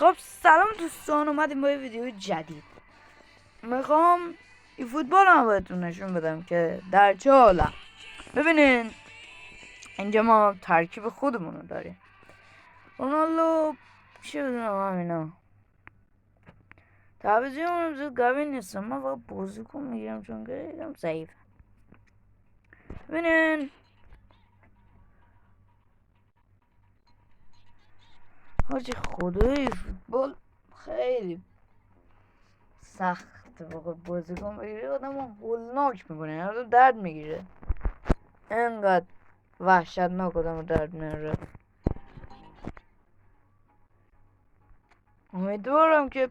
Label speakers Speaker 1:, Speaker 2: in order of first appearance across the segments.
Speaker 1: خب سلام دوستان، اومدیم با یه ویدیو جدید. میخوام این فوتبال هم بهتون نشون بدم که در چه حالم. ببینین اینجا ما ترکیب خودمون رو داریم. رونالدو چه بدونم همینا تعویضیمون زود قوی نیستم. من فقط بازیکن میگیرم چون که یکم ضعیف. ببینین حاجی خدای فوتبال خیلی سخته. واقعا بازیکن بگیری آدم هولناک میکنه، آدم درد میگیره. انقدر وحشتناک آدم درد میاره. امیدوارم که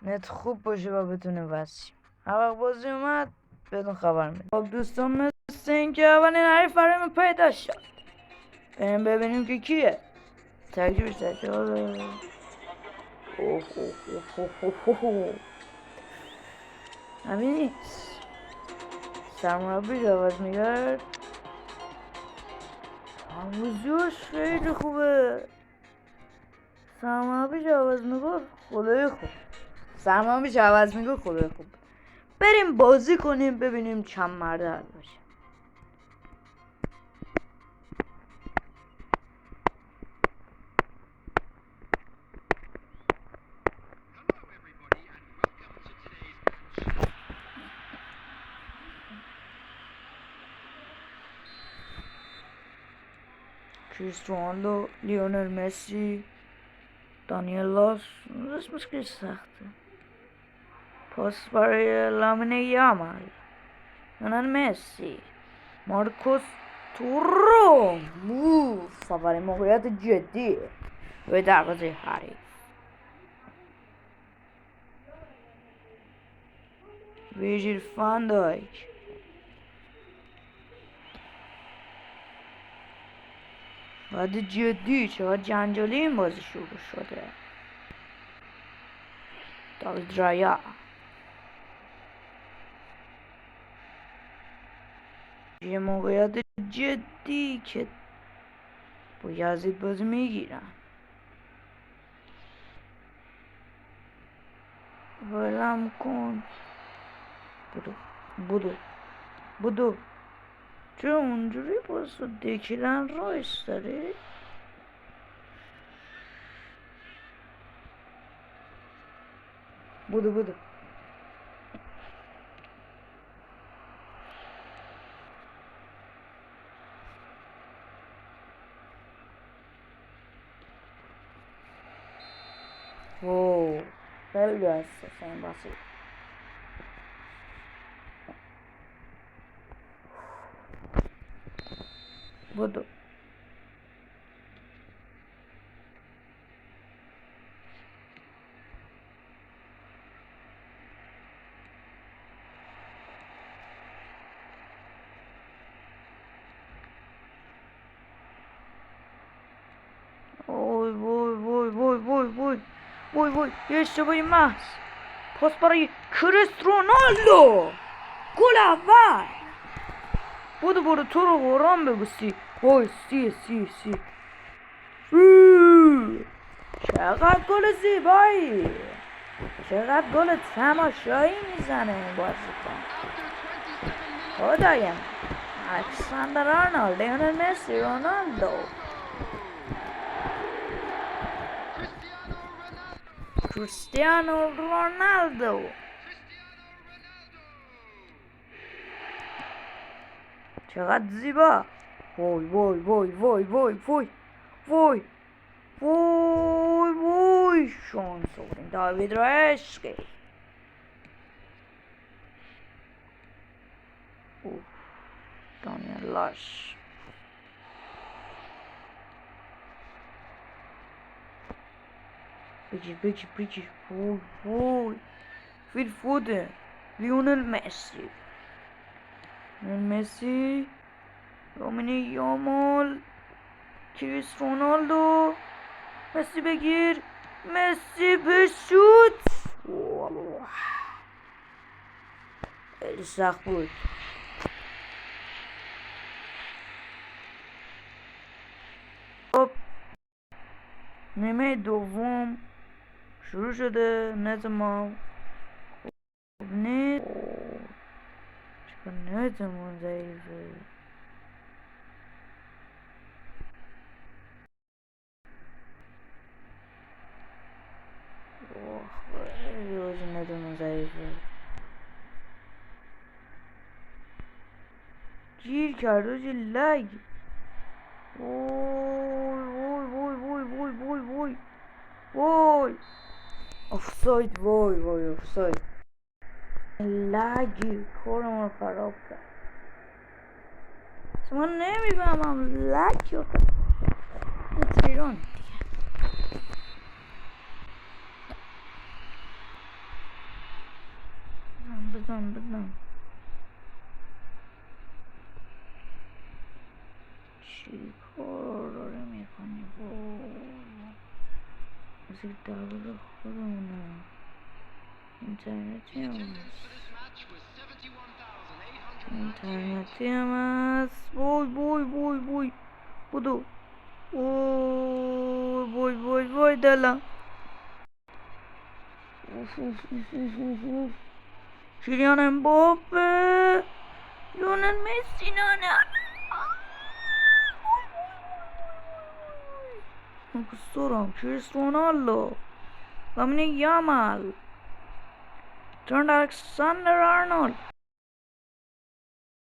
Speaker 1: نت خوب باشه و بتونه وصل. هر وقت بازی اومد بهتون خبر میدم. خب دوستان، مثل اینکه اولین حریف برای پیدا شد. بریم ببینیم که کیه. ترکیبش تشاره. همین نیست. سرمربی عوض میگرد. آموزیوش خیلی خوبه. سرمربی عوض میگرد خدای خوب. سرمربی عوض میگرد خدای خوب. بریم بازی کنیم ببینیم چند مرده حل باشه. کریستیانو، لیونل مسی، دانیل لاس. اسمش که سخته. پاس برای لامین یامال، لیونل مسی، مارکوس تورام. اولین موقعیت جدی به دروازه حریف. ویژیل فان دایک. بعد جدی چقدر جنجالی این بازی شروع شده. داوید رایا. یه موقعیت جدی که با یزید بازی میگیرن. ولم کن. بدو چرا اونجوری بازو دکلن رایس داری؟ بدو اوه خیلی حساسه این بازی. بدو وای یه اشتباهی محض. پاس برای رونالدو. گل اول. برو تو رو قرآن بگوستی. وای سی چقدر گل زیبایی. چقدر گل تماشایی میزنه این بازیکن. خدایم. الکساندر آرنولد، لیونل مسی، رونالدو. کریستیانو رونالدو. چقدر زیبا. وای شانس آوردیم. داوید رایشکی. دانیل لاش. بگیر وای فیل فودن. لیونل مسی، لامین یامال، کریس رونالدو. مسی بگیر. مسی بشوت. خیلی سخت بود. نیمه دوم شروع شده. نت ما نه چرا نتمون ضعیفه. خیلی حاجی نتمون ضعیفه. گیر کرد حاجی لگ. وای وای آفساید. وای آفساید. لگی کارمون خراب کرد. من نمیفهمم لگ یا تیران دیگه. بزن چی کار داره میکنی؟ موزیک درباره خودمونه. اینترنتی هم هست. وای بودو. وای دلم. کیلیان امباپه. لیونل مسی. نه کسورم. کریس رونالدو. لامین یامال. ترند الکساندر آرنولد.